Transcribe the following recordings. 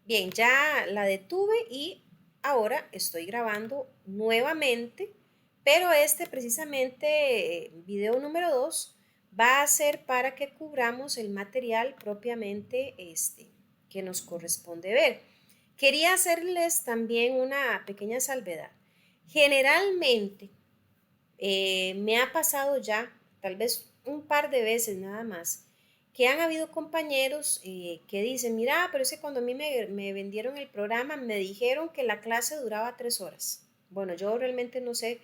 Bien, ya la detuve y ahora estoy grabando nuevamente, pero este precisamente video número 2 va a ser para que cubramos el material propiamente que nos corresponde ver. Quería hacerles también una pequeña salvedad. Generalmente me ha pasado ya, tal vez un par de veces nada más, que han habido compañeros que dicen, mira, pero es que cuando a mí me vendieron el programa me dijeron que la clase duraba 3 horas. Bueno, yo realmente no sé,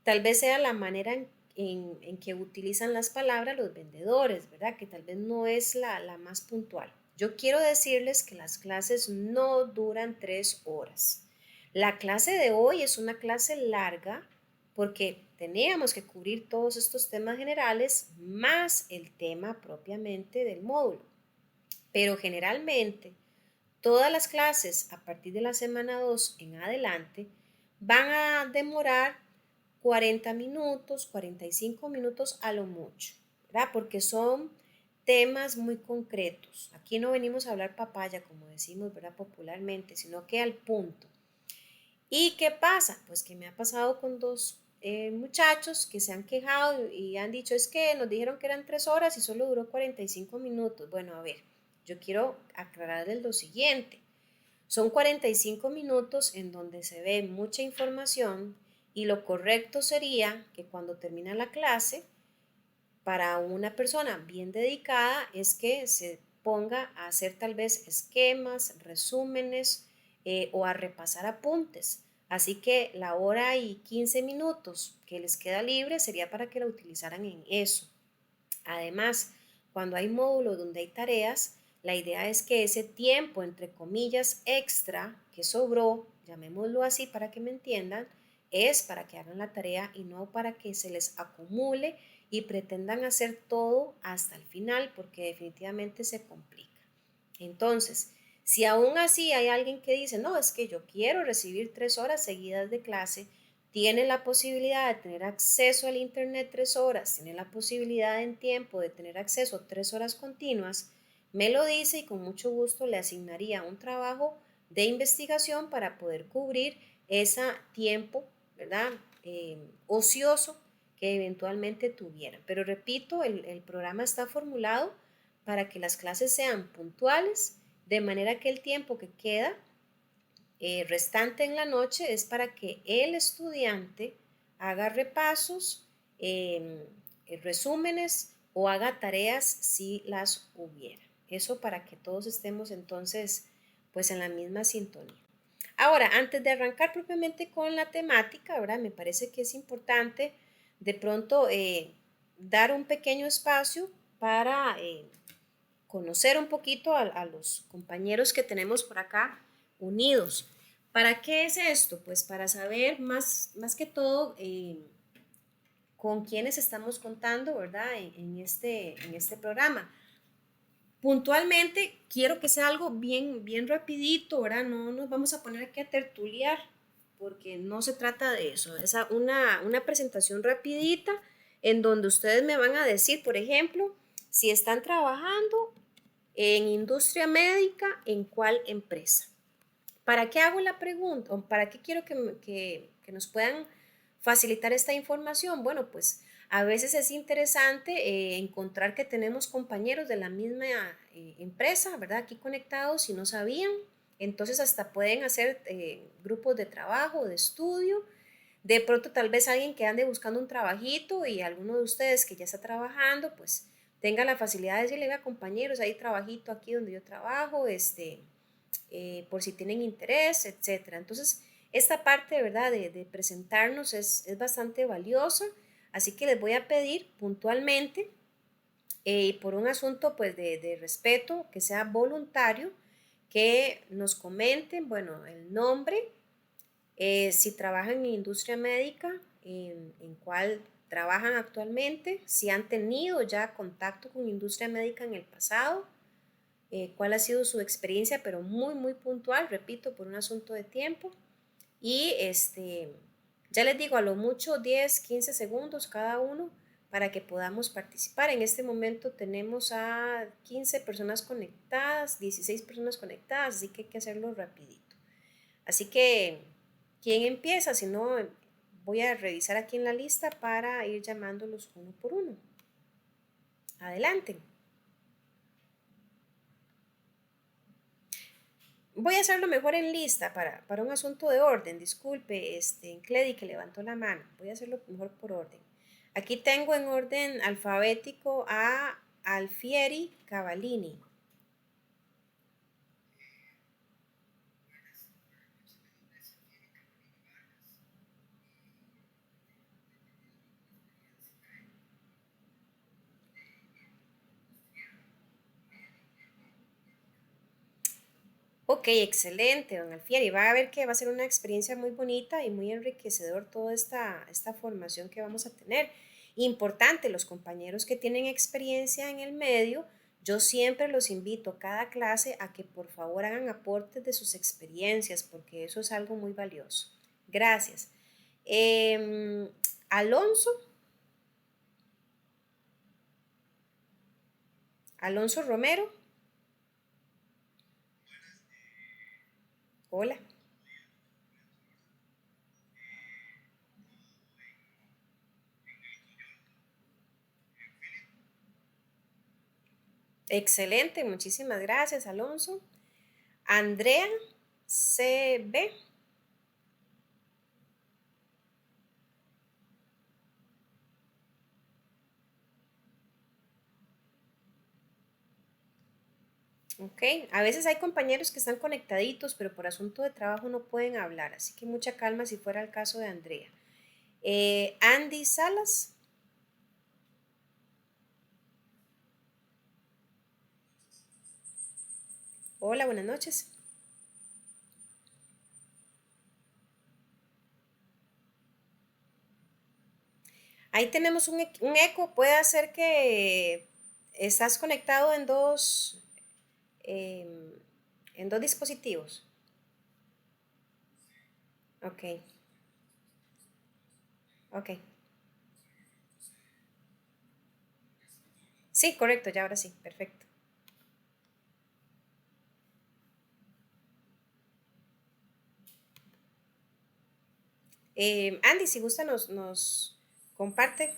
tal vez sea la manera en que utilizan las palabras los vendedores, ¿verdad? Que tal vez no es la más puntual. Yo quiero decirles que las clases no duran 3 horas. La clase de hoy es una clase larga porque teníamos que cubrir todos estos temas generales más el tema propiamente del módulo. Pero generalmente todas las clases a partir de la semana 2 en adelante van a demorar 40 minutos, 45 minutos a lo mucho, ¿verdad? Porque son temas muy concretos. Aquí no venimos a hablar papaya, como decimos, ¿verdad? Popularmente, sino que al punto. ¿Y qué pasa? Pues que me ha pasado con dos muchachos que se han quejado y han dicho, es que nos dijeron que eran 3 horas y solo duró 45 minutos. Bueno, a ver, yo quiero aclararles lo siguiente. Son 45 minutos en donde se ve mucha información y lo correcto sería que cuando termina la clase, para una persona bien dedicada, es que se ponga a hacer tal vez esquemas, resúmenes o a repasar apuntes. Así que la hora y 15 minutos que les queda libre sería para que la utilizaran en eso. Además, cuando hay módulos donde hay tareas, la idea es que ese tiempo, entre comillas, extra que sobró, llamémoslo así para que me entiendan, es para que hagan la tarea y no para que se les acumule y pretendan hacer todo hasta el final porque definitivamente se complica. Entonces, si aún así hay alguien que dice, no, es que yo quiero recibir 3 horas seguidas de clase, tiene la posibilidad de tener acceso al Internet 3 horas, tiene la posibilidad en tiempo de tener acceso a 3 horas continuas, me lo dice y con mucho gusto le asignaría un trabajo de investigación para poder cubrir ese tiempo, ¿verdad? Ocioso que eventualmente tuvieran. Pero repito, el programa está formulado para que las clases sean puntuales, de manera que el tiempo que queda restante en la noche es para que el estudiante haga repasos, resúmenes o haga tareas si las hubiera. Eso para que todos estemos entonces pues en la misma sintonía. Ahora, antes de arrancar propiamente con la temática, ¿verdad? Me parece que es importante de pronto dar un pequeño espacio para conocer un poquito a los compañeros que tenemos por acá unidos. ¿Para qué es esto? Pues para saber más que todo con quiénes estamos contando, ¿verdad? En este programa. Puntualmente, quiero que sea algo bien rapidito, ¿verdad? No nos vamos a poner aquí a tertuliar, porque no se trata de eso. Es una presentación rapidita en donde ustedes me van a decir, por ejemplo, si están trabajando en industria médica, ¿en cuál empresa? ¿Para qué hago la pregunta? ¿O para qué quiero que nos puedan facilitar esta información? Bueno, pues a veces es interesante encontrar que tenemos compañeros de la misma empresa, ¿verdad? Aquí conectados y no sabían. Entonces hasta pueden hacer grupos de trabajo, de estudio. De pronto tal vez alguien que ande buscando un trabajito y alguno de ustedes que ya está trabajando, pues tenga la facilidad de decirle, a compañeros, hay trabajito aquí donde yo trabajo, por si tienen interés, etcétera. Entonces, esta parte, ¿verdad?, de presentarnos es bastante valiosa, así que les voy a pedir puntualmente, y por un asunto pues de respeto, que sea voluntario, que nos comenten, bueno, el nombre, si trabajan en industria médica, en cuál trabajan actualmente, si han tenido ya contacto con industria médica en el pasado, cuál ha sido su experiencia, pero muy puntual, repito, por un asunto de tiempo. Y ya les digo, a lo mucho 10, 15 segundos cada uno para que podamos participar. En este momento tenemos a 15 personas conectadas, 16 personas conectadas, así que hay que hacerlo rapidito. Así que, ¿quién empieza? Si no, voy a revisar aquí en la lista para ir llamándolos uno por uno. Adelante. Voy a hacerlo mejor en lista para un asunto de orden. Disculpe, Cledi que levantó la mano. Voy a hacerlo mejor por orden. Aquí tengo en orden alfabético a Alfieri Cavallini. Ok, excelente, don Alfieri. Va a ver que va a ser una experiencia muy bonita y muy enriquecedor toda esta formación que vamos a tener. Importante, los compañeros que tienen experiencia en el medio, yo siempre los invito cada clase a que por favor hagan aportes de sus experiencias, porque eso es algo muy valioso. Gracias. Em, Alonso, Alonso Romero, hola. Excelente, muchísimas gracias, Alonso. Andrea CB. Ok, a veces hay compañeros que están conectaditos, pero por asunto de trabajo no pueden hablar, así que mucha calma si fuera el caso de Andrea. Andy Salas, hola, buenas noches. Ahí tenemos un eco, puede ser que estás conectado em, en dos dispositivos. Ok, ok. Sí, correcto, ya ahora sí, perfecto. Andy, si gusta, nos comparte.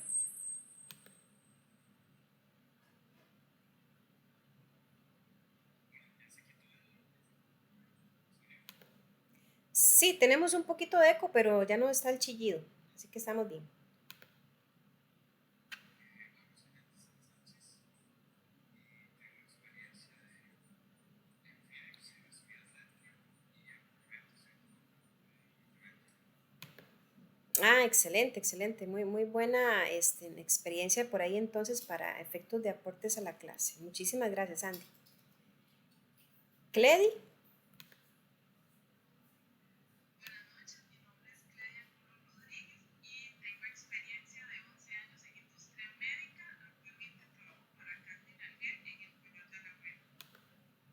Sí, tenemos un poquito de eco, pero ya no está el chillido, así que estamos bien. Ah, excelente, excelente. Muy buena experiencia por ahí entonces para efectos de aportes a la clase. Muchísimas gracias, Andy. Cledi,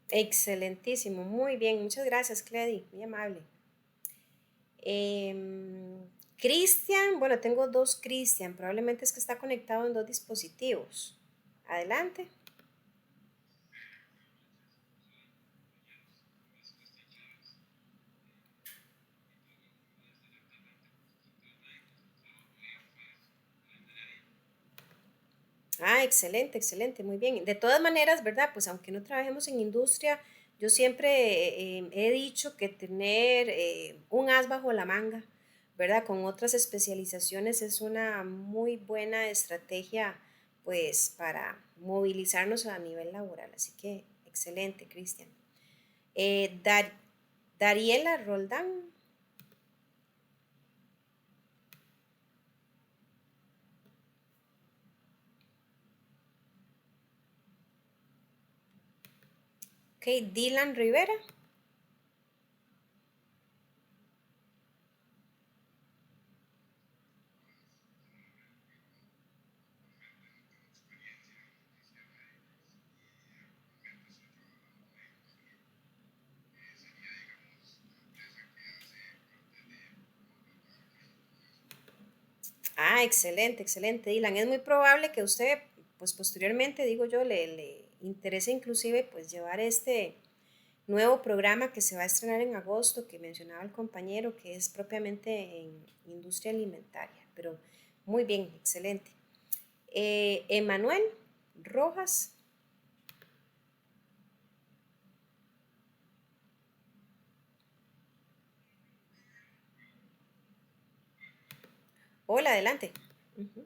excelentísimo. Muy bien, muchas gracias, Cledi. Muy amable. Cristian, bueno, tengo dos Cristian. Probablemente es que está conectado en dos dispositivos. Adelante. Ah, excelente, excelente, muy bien. De todas maneras, ¿verdad? Pues aunque no trabajemos en industria, yo siempre he dicho que tener un as bajo la manga, ¿verdad? Con otras especializaciones es una muy buena estrategia, pues, para movilizarnos a nivel laboral. Así que, excelente, Cristian. Dariela Roldán. Ok, Dylan Rivera. Ah, excelente, excelente, Dylan. Es muy probable que usted, pues posteriormente, digo yo, le interese inclusive pues llevar este nuevo programa que se va a estrenar en agosto, que mencionaba el compañero, que es propiamente en industria alimentaria. Pero muy bien, excelente. Emanuel Rojas. Hola, adelante. Ujú.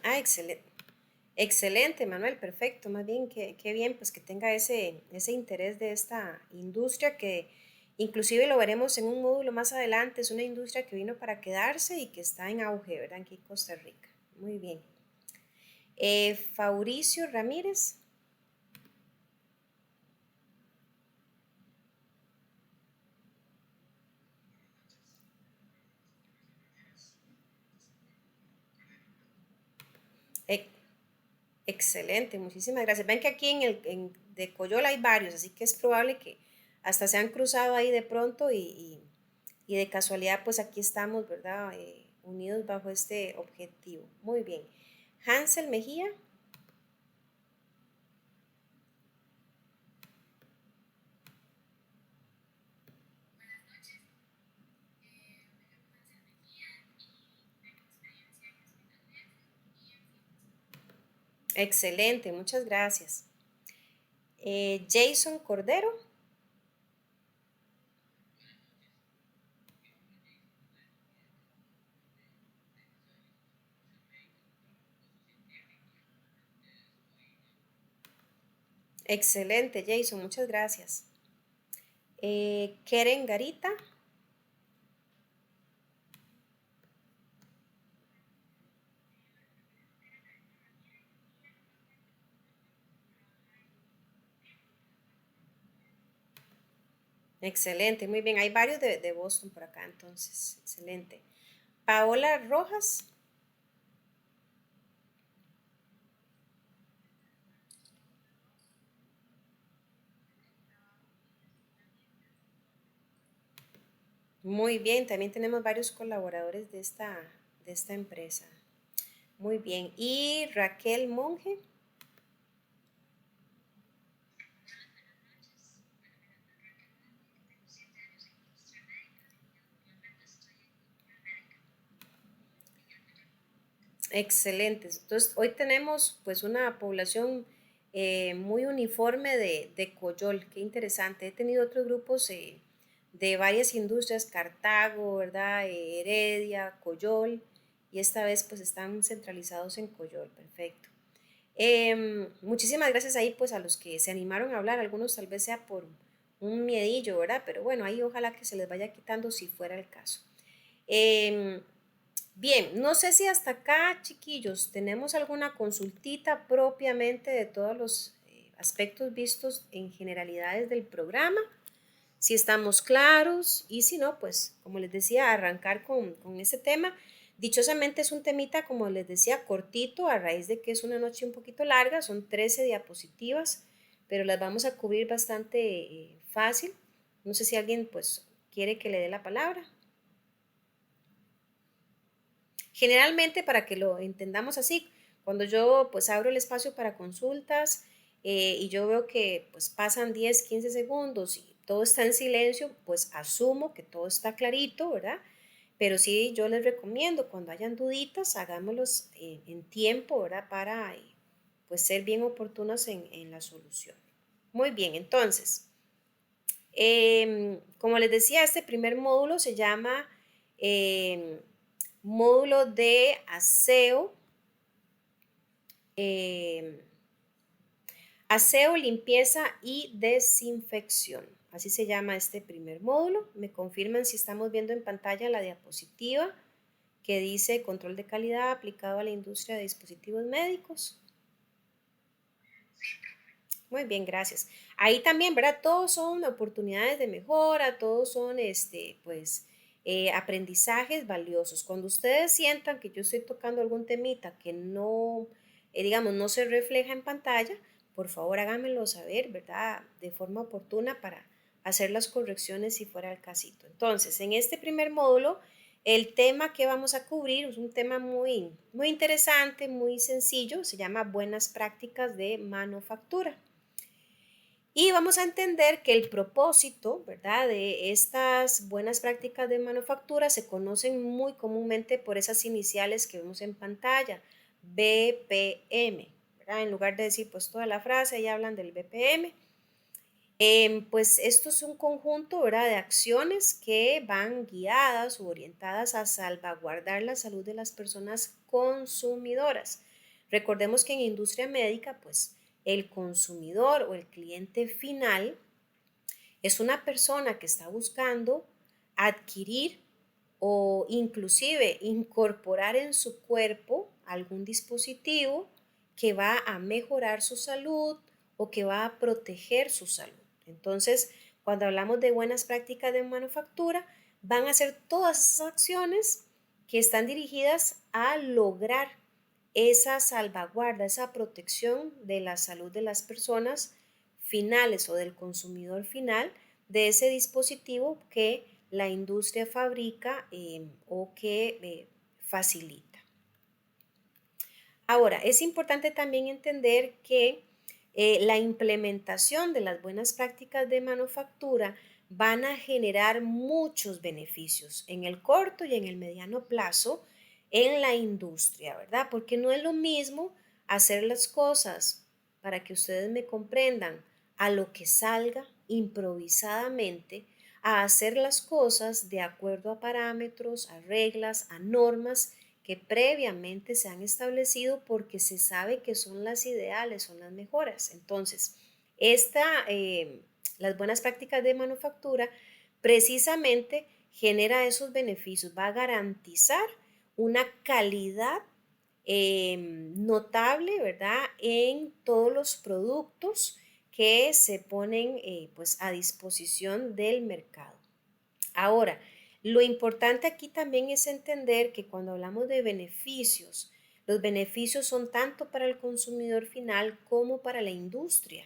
Ah, excelente. Excelente, Manuel, perfecto. Más bien, qué bien, pues que tenga ese interés de esta industria que inclusive lo veremos en un módulo más adelante. Es una industria que vino para quedarse y que está en auge, ¿verdad? Aquí en Costa Rica. Muy bien. Fauricio Ramírez. E- Excelente, muchísimas gracias. Ven que aquí de Coyola hay varios, así que es probable que hasta se han cruzado ahí de pronto y de casualidad, pues aquí estamos, ¿verdad? Unidos bajo este objetivo. Muy bien. Hansel Mejía. Excelente, muchas gracias. Jason Cordero. Excelente, Jason, muchas gracias. Keren Garita. Excelente, muy bien. Hay varios de Boston por acá, entonces, excelente. Paola Rojas. Muy bien, también tenemos varios colaboradores de esta empresa. Muy bien. Y Raquel Monge. Excelentes. Entonces, hoy tenemos pues una población muy uniforme de Coyol. Qué interesante. He tenido otros grupos de varias industrias, Cartago, ¿verdad? Heredia, Coyol, y esta vez pues están centralizados en Coyol. Perfecto. Muchísimas gracias ahí pues a los que se animaron a hablar. Algunos tal vez sea por un miedillo, ¿verdad? Pero bueno, ahí ojalá que se les vaya quitando si fuera el caso. Em, Bien, no sé si hasta acá, chiquillos, tenemos alguna consultita propiamente de todos los aspectos vistos en generalidades del programa, si estamos claros y si no, pues como les decía, arrancar con ese tema. Dichosamente es un temita, como les decía, cortito, a raíz de que es una noche un poquito larga, son 13 diapositivas, pero las vamos a cubrir bastante fácil. No sé si alguien pues quiere que le dé la palabra. Generalmente, para que lo entendamos así, cuando yo pues abro el espacio para consultas y yo veo que pues pasan 10 15 segundos y todo está en silencio, pues asumo que todo está clarito, ¿verdad? Pero sí, yo les recomiendo cuando hayan duditas, hagámoslos en tiempo, ¿verdad? Para pues ser bien oportunos en la solución. Muy bien, entonces, como les decía, este primer módulo se llama em, módulo de aseo, eh, aseo, limpieza y desinfección. así se llama este primer módulo. Me confirman si estamos viendo en pantalla la diapositiva que dice control de calidad aplicado a la industria de dispositivos médicos. Muy bien, gracias. Ahí también, ¿verdad? Todos son oportunidades de mejora, todos son, aprendizajes valiosos. Cuando ustedes sientan que yo estoy tocando algún temita que no, digamos, no se refleja en pantalla, por favor háganmelo saber, ¿verdad? De forma oportuna para hacer las correcciones si fuera el casito. Entonces, en este primer módulo, el tema que vamos a cubrir es un tema muy interesante, muy sencillo, se llama buenas prácticas de manufactura. Y vamos a entender que el propósito, ¿verdad?, de estas buenas prácticas de manufactura se conocen muy comúnmente por esas iniciales que vemos en pantalla, BPM, ¿verdad? En lugar de decir pues toda la frase, ya hablan del BPM. Pues esto es un conjunto, ¿verdad?, de acciones que van guiadas o orientadas a salvaguardar la salud de las personas consumidoras. Recordemos que en industria médica, pues el consumidor o el cliente final es una persona que está buscando adquirir o inclusive incorporar en su cuerpo algún dispositivo que va a mejorar su salud o que va a proteger su salud. Entonces, cuando hablamos de buenas prácticas de manufactura, van a ser todas esas acciones que están dirigidas a lograr esa salvaguarda, esa protección de la salud de las personas finales o del consumidor final de ese dispositivo que la industria fabrica o que facilita. Ahora, es importante también entender que la implementación de las buenas prácticas de manufactura van a generar muchos beneficios en el corto y en el mediano plazo en la industria, ¿verdad? Porque no es lo mismo hacer las cosas, para que ustedes me comprendan, a lo que salga improvisadamente, a hacer las cosas de acuerdo a parámetros, a reglas, a normas que previamente se han establecido porque se sabe que son las ideales, son las mejoras. Entonces, las buenas prácticas de manufactura precisamente genera esos beneficios, va a garantizar una calidad notable, ¿verdad?, en todos los productos que se ponen pues a disposición del mercado. Ahora, lo importante aquí también es entender que cuando hablamos de beneficios, los beneficios son tanto para el consumidor final como para la industria.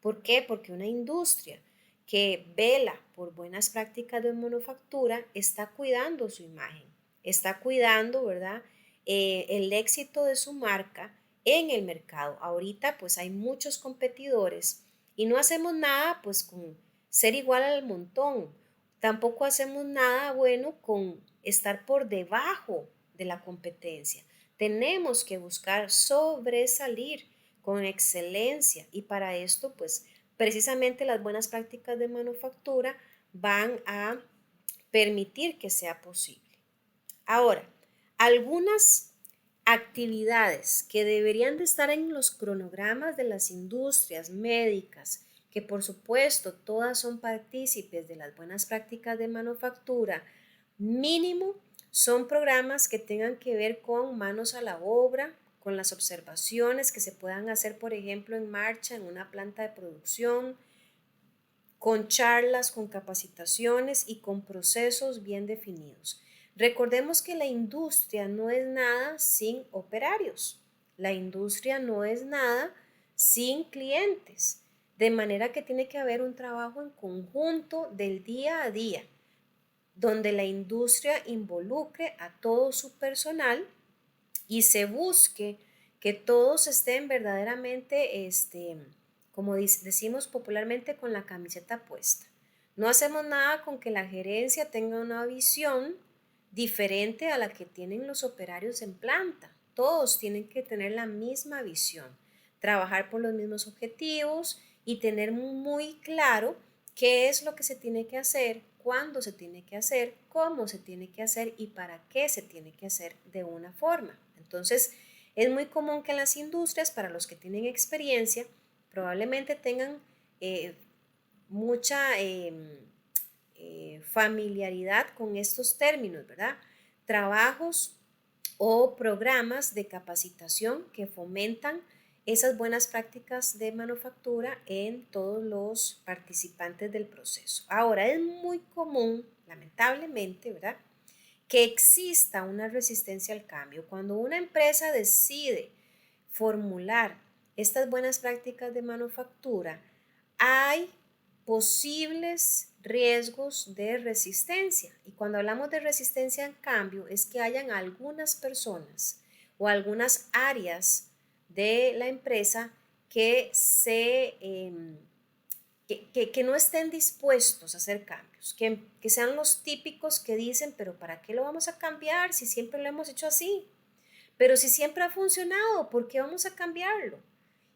¿Por qué? Porque una industria que vela por buenas prácticas de manufactura está cuidando su imagen, está cuidando, ¿verdad?, el éxito de su marca en el mercado. Ahorita pues hay muchos competidores y no hacemos nada pues con ser igual al montón. Tampoco hacemos nada bueno con estar por debajo de la competencia. Tenemos que buscar sobresalir con excelencia y para esto, pues precisamente las buenas prácticas de manufactura van a permitir que sea posible. Ahora, algunas actividades que deberían de estar en los cronogramas de las industrias médicas, que por supuesto todas son partícipes de las buenas prácticas de manufactura, mínimo son programas que tengan que ver con manos a la obra, con las observaciones que se puedan hacer, por ejemplo, en marcha en una planta de producción, con charlas, con capacitaciones y con procesos bien definidos. Recordemos que la industria no es nada sin operarios, la industria no es nada sin clientes, de manera que tiene que haber un trabajo en conjunto del día a día, donde la industria involucre a todo su personal y se busque que todos estén verdaderamente, como decimos popularmente, con la camiseta puesta. No hacemos nada con que la gerencia tenga una visión diferente a la que tienen los operarios en planta. Todos tienen que tener la misma visión, trabajar por los mismos objetivos y tener muy claro qué es lo que se tiene que hacer, cuándo se tiene que hacer, cómo se tiene que hacer y para qué se tiene que hacer de una forma. Entonces, es muy común que en las industrias, para los que tienen experiencia, probablemente tengan mucha familiaridad con estos términos, ¿verdad? Trabajos o programas de capacitación que fomentan esas buenas prácticas de manufactura en todos los participantes del proceso. Ahora, es muy común, lamentablemente, ¿verdad?, que exista una resistencia al cambio. Cuando una empresa decide formular estas buenas prácticas de manufactura, hay posibles riesgos de resistencia. Y cuando hablamos de resistencia al cambio, es que hayan algunas personas o algunas áreas de la empresa que que no estén dispuestos a hacer cambios, que sean los típicos que dicen, pero ¿para qué lo vamos a cambiar si siempre lo hemos hecho así? Pero si siempre ha funcionado, ¿por qué vamos a cambiarlo?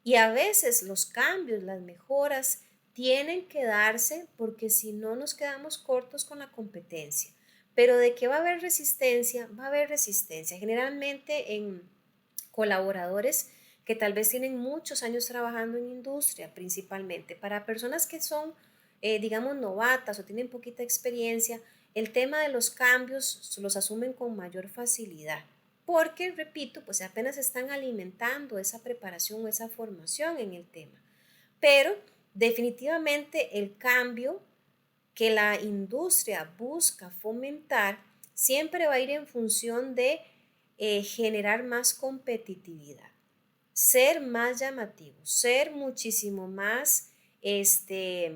Y a veces los cambios, las mejoras, tienen que darse porque si no nos quedamos cortos con la competencia. Pero de que va a haber resistencia, va a haber resistencia. Generalmente en colaboradores que tal vez tienen muchos años trabajando en industria, principalmente. Para personas que son, digamos, novatas o tienen poquita experiencia, el tema de los cambios los asumen con mayor facilidad porque, repito, pues apenas están alimentando esa preparación o esa formación en el tema. Pero definitivamente el cambio que la industria busca fomentar siempre va a ir en función de generar más competitividad, ser más llamativo, ser muchísimo más, tener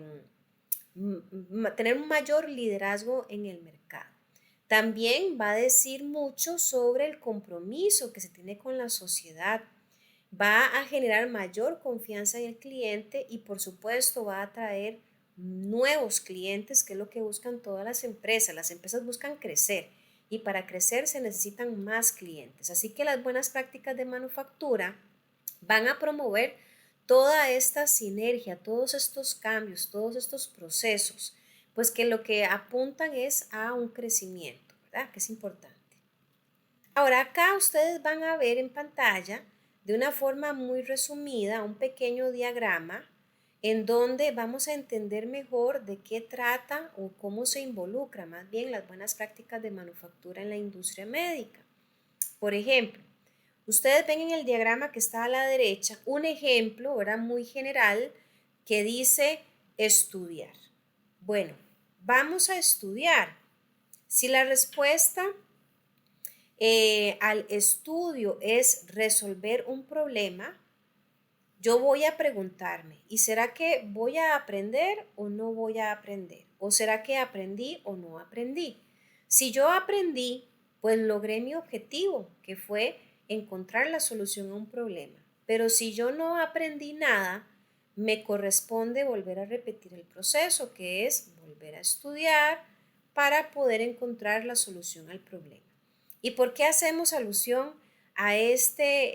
un mayor liderazgo en el mercado. También va a decir mucho sobre el compromiso que se tiene con la sociedad. Va a generar mayor confianza en el cliente y por supuesto va a atraer nuevos clientes, que es lo que buscan todas las empresas. Las empresas buscan crecer y para crecer se necesitan más clientes. Así que las buenas prácticas de manufactura van a promover toda esta sinergia, todos estos cambios, todos estos procesos, pues que lo que apuntan es a un crecimiento, ¿verdad? Que es importante. Ahora acá ustedes van a ver en pantalla de una forma muy resumida un pequeño diagrama en donde vamos a entender mejor de qué trata o cómo se involucra más bien las buenas prácticas de manufactura en la industria médica. Por ejemplo, ustedes ven en el diagrama que está a la derecha un ejemplo, ¿verdad?, muy general que dice estudiar. Bueno, vamos a estudiar. Si la respuesta al estudio es resolver un problema, yo voy a preguntarme, ¿y será que voy a aprender o no voy a aprender? ¿O será que aprendí o no aprendí? Si yo aprendí, pues logré mi objetivo, que fue encontrar la solución a un problema. Pero si yo no aprendí nada, me corresponde volver a repetir el proceso, que es volver a estudiar para poder encontrar la solución al problema. ¿Y por qué hacemos alusión a este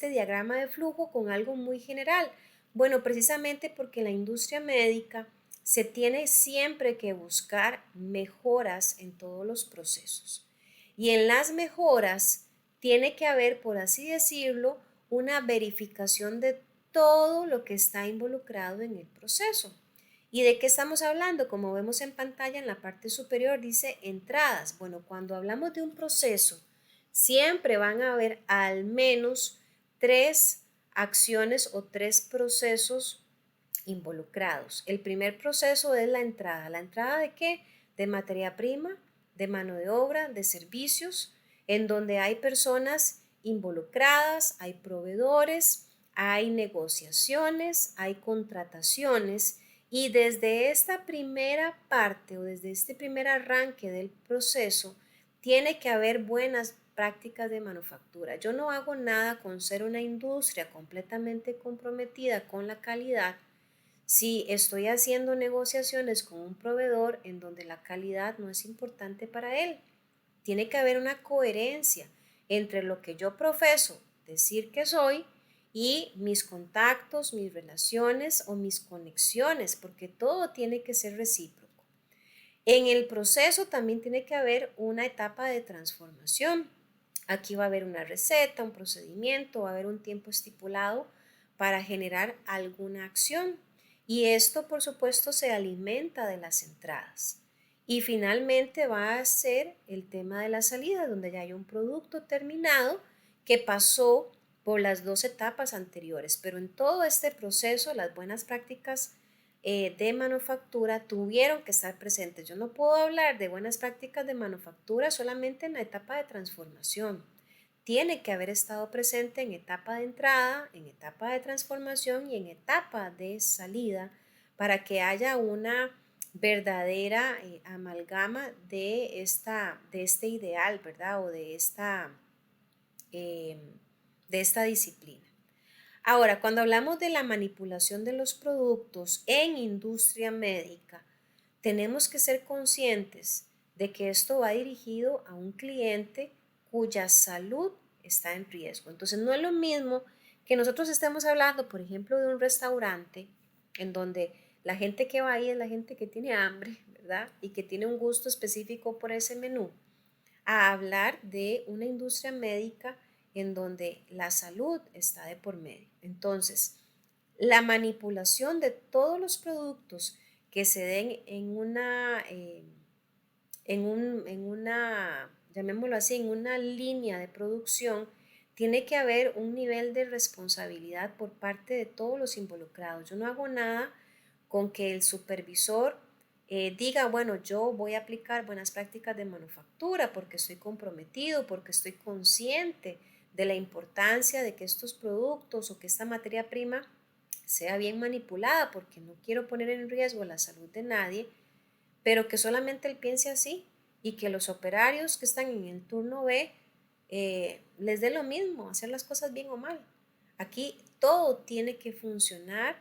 diagrama de flujo con algo muy general? Bueno, precisamente porque en la industria médica se tiene siempre que buscar mejoras en todos los procesos. Y en las mejoras tiene que haber, por así decirlo, una verificación de todo lo que está involucrado en el proceso. ¿Y de qué estamos hablando? Como vemos en pantalla en la parte superior dice entradas. Bueno, cuando hablamos de un proceso, siempre van a haber al menos 3 acciones o 3 procesos involucrados. El primer proceso es la entrada. ¿La entrada de qué? De materia prima, de mano de obra, de servicios, en donde hay personas involucradas, hay proveedores, hay negociaciones, hay contrataciones y desde esta primera parte o desde este primer arranque del proceso tiene que haber buenas prácticas de manufactura. Yo no hago nada con ser una industria completamente comprometida con la calidad si estoy haciendo negociaciones con un proveedor en donde la calidad no es importante para él. Tiene que haber una coherencia entre lo que yo profeso decir que soy y mis contactos, mis relaciones o mis conexiones, porque todo tiene que ser recíproco. En el proceso también tiene que haber una etapa de transformación. Aquí va a haber una receta, un procedimiento, va a haber un tiempo estipulado para generar alguna acción. Y esto, por supuesto, se alimenta de las entradas. Y finalmente va a ser el tema de la salida, donde ya hay un producto terminado que pasó por las dos etapas anteriores. Pero en todo este proceso, las buenas prácticas de manufactura tuvieron que estar presentes. Yo no puedo hablar de buenas prácticas de manufactura solamente en la etapa de transformación. Tiene que haber estado presente en etapa de entrada, en etapa de transformación y en etapa de salida para que haya una verdadera amalgama de este ideal, ¿verdad? O eh, de esta disciplina. Ahora, cuando hablamos de la manipulación de los productos en industria médica, tenemos que ser conscientes de que esto va dirigido a un cliente cuya salud está en riesgo. Entonces, no es lo mismo que nosotros estemos hablando, por ejemplo, de un restaurante en donde la gente que va ahí es la gente que tiene hambre, ¿verdad? Y que tiene un gusto específico por ese menú, a hablar de una industria médica en donde la salud está de por medio. Entonces, la manipulación de todos los productos que se den llamémoslo así, en una línea de producción, tiene que haber un nivel de responsabilidad por parte de todos los involucrados. Yo no hago nada con que el supervisor diga, bueno, yo voy a aplicar buenas prácticas de manufactura porque estoy comprometido, porque estoy consciente de la importancia de que estos productos o que esta materia prima sea bien manipulada porque no quiero poner en riesgo la salud de nadie, pero que solamente él piense así y que los operarios que están en el turno B les dé lo mismo, hacer las cosas bien o mal. Aquí todo tiene que funcionar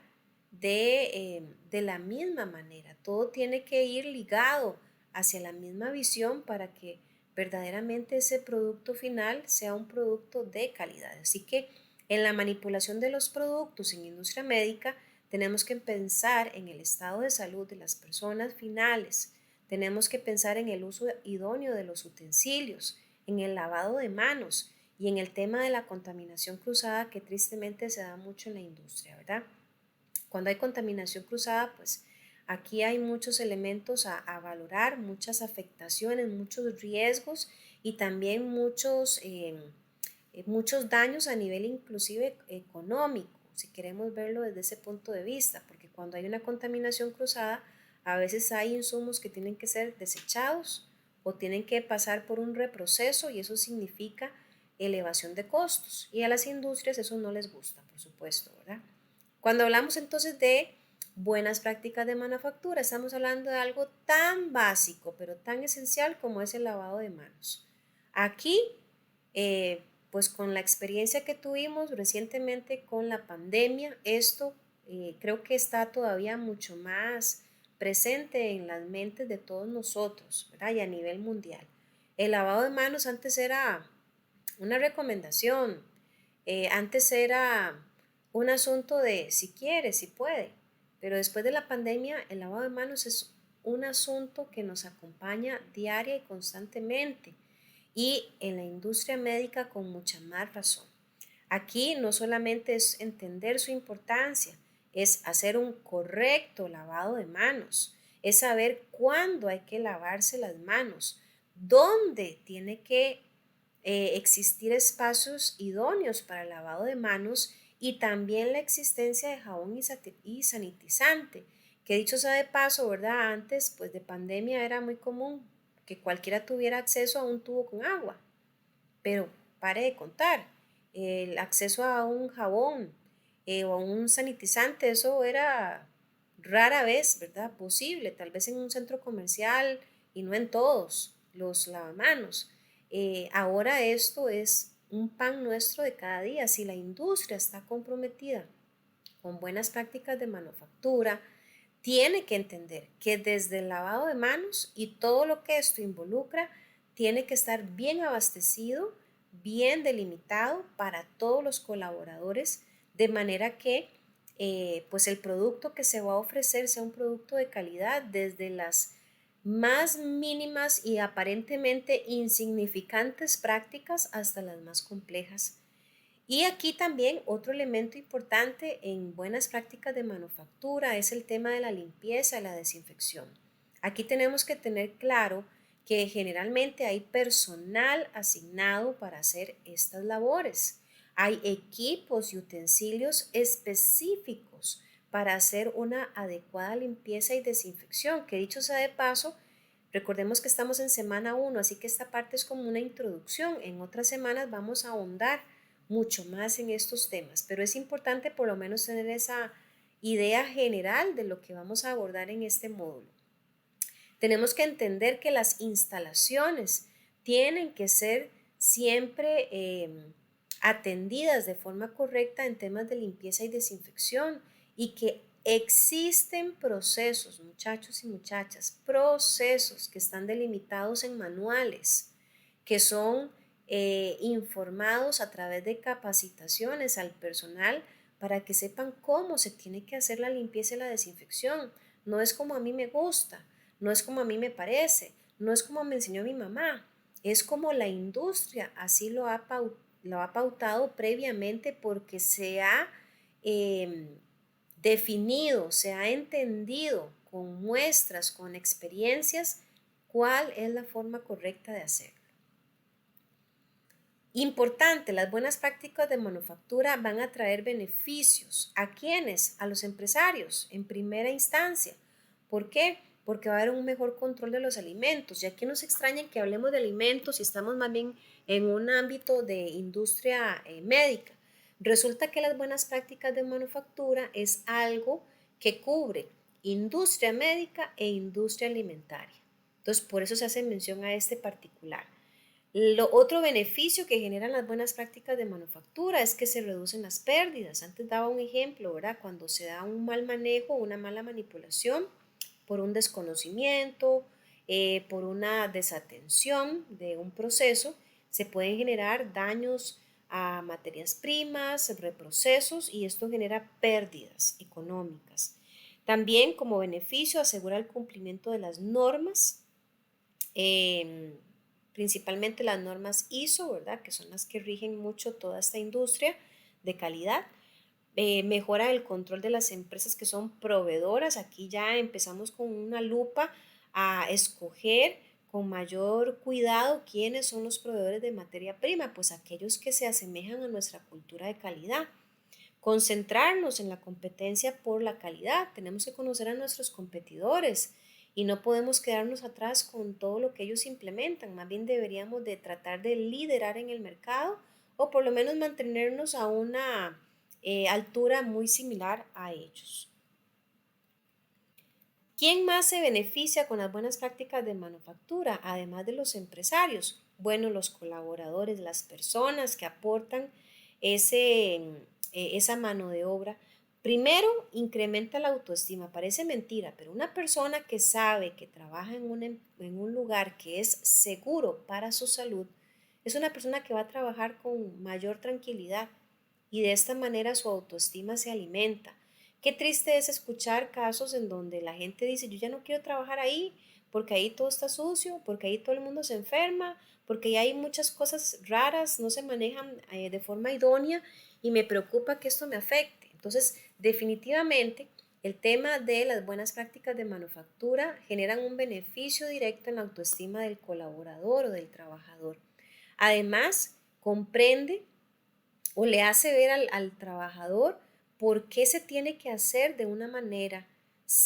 de la misma manera, todo tiene que ir ligado hacia la misma visión para que verdaderamente ese producto final sea un producto de calidad. Así que en la manipulación de los productos en industria médica tenemos que pensar en el estado de salud de las personas finales, tenemos que pensar en el uso idóneo de los utensilios, en el lavado de manos y en el tema de la contaminación cruzada que tristemente se da mucho en la industria, ¿verdad? Cuando hay contaminación cruzada, pues aquí hay muchos elementos a valorar, muchas afectaciones, muchos riesgos y también muchos daños a nivel inclusive económico, si queremos verlo desde ese punto de vista, porque cuando hay una contaminación cruzada, a veces hay insumos que tienen que ser desechados o tienen que pasar por un reproceso y eso significa elevación de costos y a las industrias eso no les gusta, por supuesto, ¿verdad? Cuando hablamos entonces de buenas prácticas de manufactura, estamos hablando de algo tan básico, pero tan esencial como es el lavado de manos. Aquí, pues con la experiencia que tuvimos recientemente con la pandemia, esto creo que está todavía mucho más presente en las mentes de todos nosotros, ¿verdad? Y a nivel mundial. El lavado de manos antes era una recomendación, antes era un asunto de si quiere, si puede, pero después de la pandemia el lavado de manos es un asunto que nos acompaña diaria y constantemente y en la industria médica con mucha más razón. Aquí no solamente es entender su importancia, es hacer un correcto lavado de manos, es saber cuándo hay que lavarse las manos, dónde tiene que existir espacios idóneos para el lavado de manos y también la existencia de jabón y sanitizante, que dicho sea de paso, ¿verdad? Antes, pues de pandemia era muy común que cualquiera tuviera acceso a un tubo con agua, pero pare de contar, el acceso a un jabón o a un sanitizante, eso era rara vez, ¿verdad? Posible, tal vez en un centro comercial y no en todos los lavamanos. Ahora esto es un pan nuestro de cada día. Si la industria está comprometida con buenas prácticas de manufactura, tiene que entender que desde el lavado de manos y todo lo que esto involucra, tiene que estar bien abastecido, bien delimitado para todos los colaboradores, de manera que pues el producto que se va a ofrecer sea un producto de calidad desde las más mínimas y aparentemente insignificantes prácticas hasta las más complejas. Y aquí también otro elemento importante en buenas prácticas de manufactura es el tema de la limpieza y la desinfección. Aquí tenemos que tener claro que generalmente hay personal asignado para hacer estas labores. Hay equipos y utensilios específicos para hacer una adecuada limpieza y desinfección, que dicho sea de paso, recordemos que estamos en semana 1, así que esta parte es como una introducción. En otras semanas vamos a ahondar mucho más en estos temas, pero es importante por lo menos tener esa idea general de lo que vamos a abordar en este módulo. Tenemos que entender que las instalaciones tienen que ser siempre atendidas de forma correcta en temas de limpieza y desinfección y que existen procesos, muchachos y muchachas, procesos que están delimitados en manuales, que son informados a través de capacitaciones al personal para que sepan cómo se tiene que hacer la limpieza y la desinfección. No es como a mí me gusta, no es como a mí me parece, no es como me enseñó mi mamá, es como la industria así lo ha pautado previamente porque se ha definido, se ha entendido con muestras, con experiencias, cuál es la forma correcta de hacerlo. Importante, las buenas prácticas de manufactura van a traer beneficios. ¿A quiénes? A los empresarios en primera instancia. ¿Por qué? Porque va a haber un mejor control de los alimentos. Y aquí nos extraña que hablemos de alimentos y estamos más bien en un ámbito de industria médica. Resulta que las buenas prácticas de manufactura es algo que cubre industria médica e industria alimentaria. Entonces, por eso se hace mención a este particular. Lo otro beneficio que generan las buenas prácticas de manufactura es que se reducen las pérdidas. Antes daba un ejemplo, ¿verdad? Cuando se da un mal manejo, una mala manipulación por un desconocimiento, por una desatención de un proceso, se pueden generar daños a materias primas, reprocesos y esto genera pérdidas económicas. También como beneficio asegura el cumplimiento de las normas, principalmente las normas ISO, ¿verdad? Que son las que rigen mucho toda esta industria de calidad. Mejora el control de las empresas que son proveedoras. Aquí ya empezamos con una lupa a escoger con mayor cuidado quiénes son los proveedores de materia prima, pues aquellos que se asemejan a nuestra cultura de calidad. Concentrarnos en la competencia por la calidad. Tenemos que conocer a nuestros competidores y no podemos quedarnos atrás con todo lo que ellos implementan. Más bien deberíamos de tratar de liderar en el mercado o por lo menos mantenernos a una altura muy similar a ellos. ¿Quién más se beneficia con las buenas prácticas de manufactura, además de los empresarios? Bueno, los colaboradores, las personas que aportan esa mano de obra. Primero, incrementa la autoestima. Parece mentira, pero una persona que sabe que trabaja en un lugar que es seguro para su salud, es una persona que va a trabajar con mayor tranquilidad y de esta manera su autoestima se alimenta. Qué triste es escuchar casos en donde la gente dice, yo ya no quiero trabajar ahí porque ahí todo está sucio, porque ahí todo el mundo se enferma, porque ahí hay muchas cosas raras, no se manejan de forma idónea y me preocupa que esto me afecte. Entonces, definitivamente, el tema de las buenas prácticas de manufactura generan un beneficio directo en la autoestima del colaborador o del trabajador. Además, comprende o le hace ver al trabajador por qué se tiene que hacer de una manera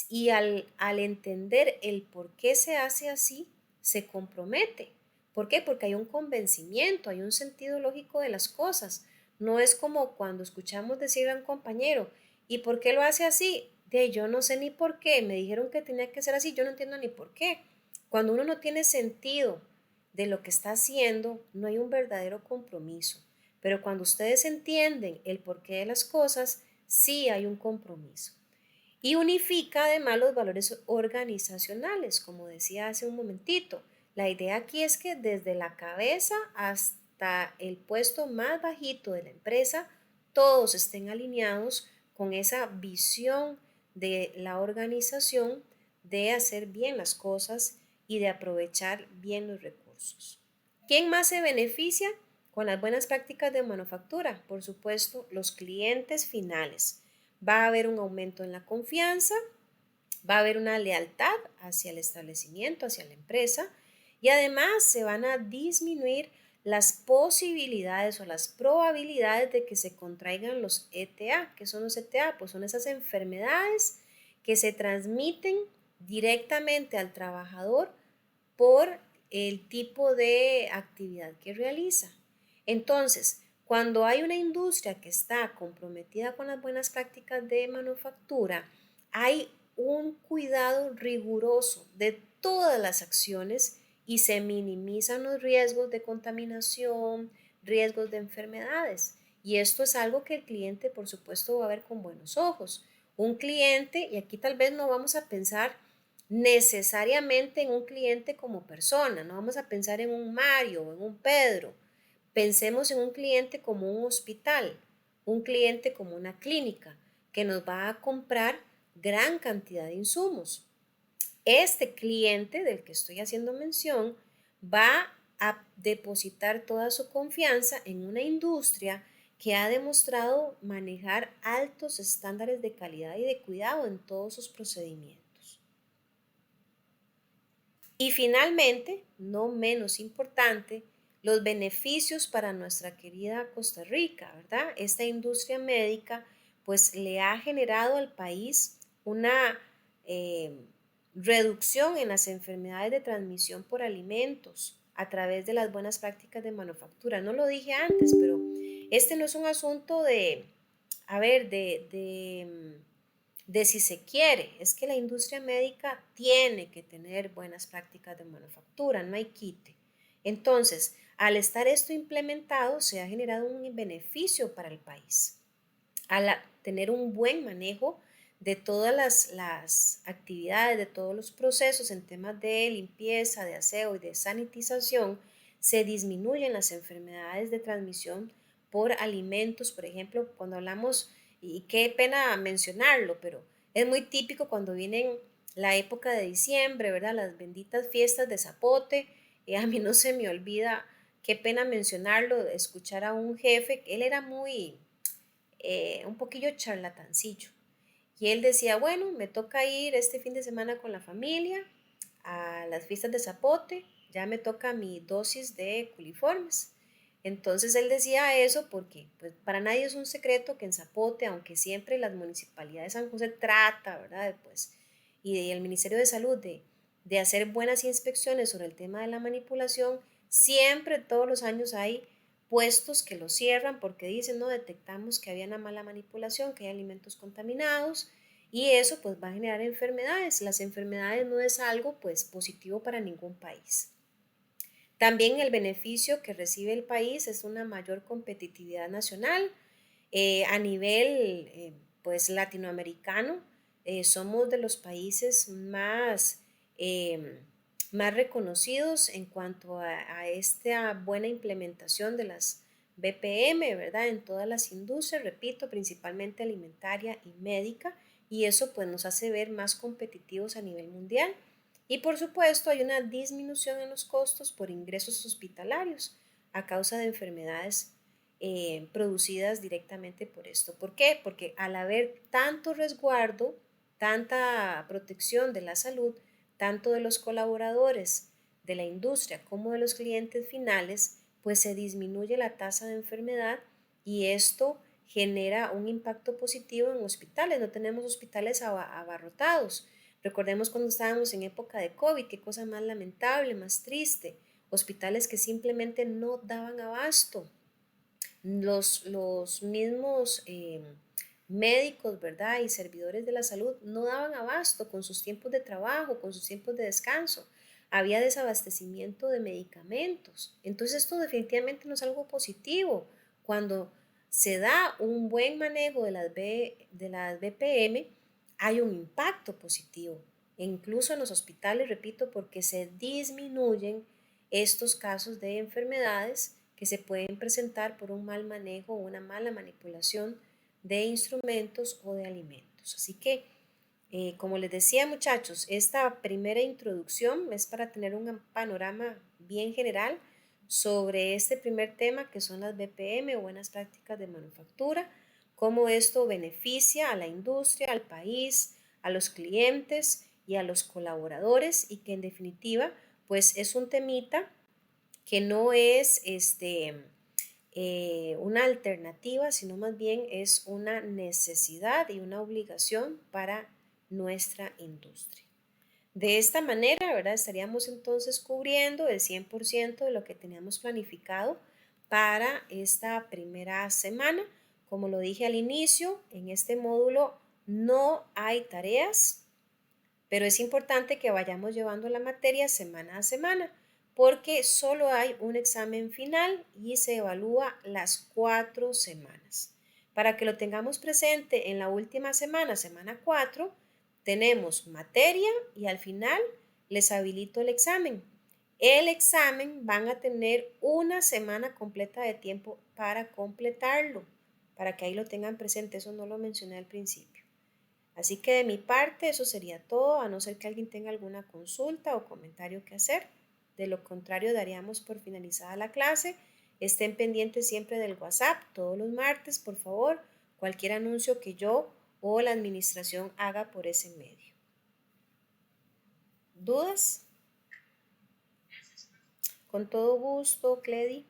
y al entender el por qué se hace así, se compromete. ¿Por qué? Porque hay un convencimiento, hay un sentido lógico de las cosas. No es como cuando escuchamos decir a un compañero, ¿y por qué lo hace así? De yo no sé ni por qué, me dijeron que tenía que ser así, yo no entiendo ni por qué. Cuando uno no tiene sentido de lo que está haciendo, no hay un verdadero compromiso. Pero cuando ustedes entienden el porqué de las cosas, sí hay un compromiso. Y unifica además los valores organizacionales, como decía hace un momentito. La idea aquí es que desde la cabeza hasta el puesto más bajito de la empresa, todos estén alineados con esa visión de la organización de hacer bien las cosas y de aprovechar bien los recursos. ¿Quién más se beneficia con las buenas prácticas de manufactura, por supuesto, los clientes finales. Va a haber un aumento en la confianza, va a haber una lealtad hacia el establecimiento, hacia la empresa, y además se van a disminuir las posibilidades o las probabilidades de que se contraigan los ETA. ¿Qué son los ETA? Pues son esas enfermedades que se transmiten directamente al trabajador por el tipo de actividad que realiza. Entonces, cuando hay una industria que está comprometida con las buenas prácticas de manufactura, hay un cuidado riguroso de todas las acciones y se minimizan los riesgos de contaminación, riesgos de enfermedades. Y esto es algo que el cliente, por supuesto, va a ver con buenos ojos. Un cliente, y aquí tal vez no vamos a pensar necesariamente en un cliente como persona, no vamos a pensar en un Mario o en un Pedro, pensemos en un cliente como un hospital, un cliente como una clínica que nos va a comprar gran cantidad de insumos. Este cliente del que estoy haciendo mención va a depositar toda su confianza en una industria que ha demostrado manejar altos estándares de calidad y de cuidado en todos sus procedimientos. Y finalmente, no menos importante, los beneficios para nuestra querida Costa Rica, ¿verdad? Esta industria médica pues le ha generado al país una eh, reducción en las enfermedades de transmisión por alimentos a través de las buenas prácticas de manufactura. No lo dije antes, pero este no es un asunto de, a ver, de si se quiere, es que la industria médica tiene que tener buenas prácticas de manufactura, no hay quite. Entonces, al estar esto implementado, se ha generado un beneficio para el país. Al tener un buen manejo de todas las actividades, de todos los procesos en temas de limpieza, de aseo y de sanitización, se disminuyen las enfermedades de transmisión por alimentos, por ejemplo, cuando hablamos, y qué pena mencionarlo, pero es muy típico cuando vienen la época de diciembre, ¿verdad? Las benditas fiestas de Zapote, a mí no se me olvida, qué pena mencionarlo, escuchar a un jefe, él era muy, un poquillo charlatancillo. Y él decía, bueno, me toca ir este fin de semana con la familia a las fiestas de Zapote, ya me toca mi dosis de culiformes. Entonces él decía eso porque pues, para nadie es un secreto que en Zapote, aunque siempre las municipalidades de San José trata, ¿verdad? Pues, y el Ministerio de Salud de hacer buenas inspecciones sobre el tema de la manipulación, siempre todos los años hay puestos que lo cierran porque dicen, no, detectamos que había una mala manipulación, que hay alimentos contaminados y eso pues va a generar enfermedades. Las enfermedades no es algo pues positivo para ningún país. También el beneficio que recibe el país es una mayor competitividad nacional a nivel pues latinoamericano. Somos de los países más reconocidos en cuanto a esta buena implementación de las BPM, ¿verdad? En todas las industrias, repito, principalmente alimentaria y médica, y eso pues nos hace ver más competitivos a nivel mundial. Y por supuesto hay una disminución en los costos por ingresos hospitalarios a causa de enfermedades producidas directamente por esto. ¿Por qué? Porque al haber tanto resguardo, tanta protección de la salud, tanto de los colaboradores de la industria como de los clientes finales, pues se disminuye la tasa de enfermedad y esto genera un impacto positivo en hospitales. No tenemos hospitales abarrotados. Recordemos cuando estábamos en época de COVID, qué cosa más lamentable, más triste. Hospitales que simplemente no daban abasto. Los mismos médicos, ¿verdad? Y servidores de la salud no daban abasto con sus tiempos de trabajo, con sus tiempos de descanso. Había desabastecimiento de medicamentos. Entonces esto definitivamente no es algo positivo. Cuando se da un buen manejo de las BPM, hay un impacto positivo. E incluso en los hospitales, repito, porque se disminuyen estos casos de enfermedades que se pueden presentar por un mal manejo o una mala manipulación de instrumentos o de alimentos. Así que, como les decía muchachos, esta primera introducción es para tener un panorama bien general sobre este primer tema que son las BPM o buenas prácticas de manufactura, cómo esto beneficia a la industria, al país, a los clientes y a los colaboradores y que en definitiva pues es un temita que no es una alternativa, sino más bien es una necesidad y una obligación para nuestra industria. De esta manera, ¿verdad? Estaríamos entonces cubriendo el 100% de lo que teníamos planificado para esta primera semana. Como lo dije al inicio, en este módulo no hay tareas, pero es importante que vayamos llevando la materia semana a semana, porque solo hay un examen final y se evalúa las 4 semanas. Para que lo tengamos presente en la última semana, semana 4, tenemos materia y al final les habilito el examen. El examen van a tener una semana completa de tiempo para completarlo, para que ahí lo tengan presente, eso no lo mencioné al principio. Así que de mi parte eso sería todo, a no ser que alguien tenga alguna consulta o comentario que hacer. De lo contrario, daríamos por finalizada la clase. Estén pendientes siempre del WhatsApp todos los martes, por favor, cualquier anuncio que yo o la administración haga por ese medio. ¿Dudas? Con todo gusto, Cledi.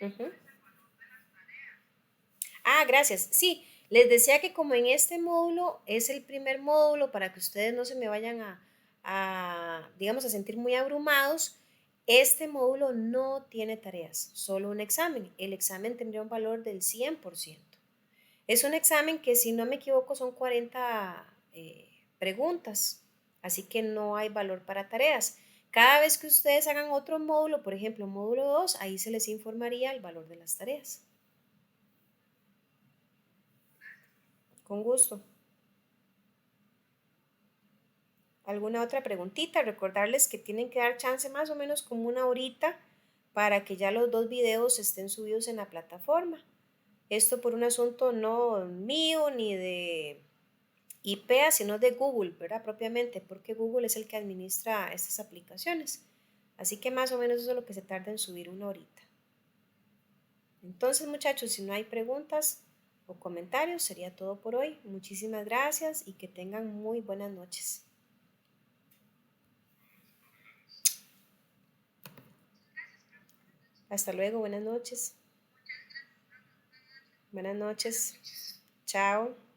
Ujú. Ah, gracias. Sí, les decía que como en este módulo es el primer módulo para que ustedes no se me vayan digamos, a sentir muy abrumados, este módulo no tiene tareas, solo un examen. El examen tendría un valor del 100%. Es un examen que, si no me equivoco, son 40 preguntas, así que no hay valor para tareas. Cada vez que ustedes hagan otro módulo, por ejemplo, módulo 2, ahí se les informaría el valor de las tareas. Con gusto. ¿Alguna otra preguntita? Recordarles que tienen que dar chance más o menos como una horita para que ya los dos videos estén subidos en la plataforma. Esto por un asunto no mío ni de IPEA, sino de Google, ¿verdad? Propiamente, porque Google es el que administra estas aplicaciones. Así que más o menos eso es lo que se tarda en subir una horita. Entonces, muchachos, si no hay preguntas o comentarios, sería todo por hoy. Muchísimas gracias y que tengan muy buenas noches. Hasta luego, buenas noches. Buenas noches. Chao.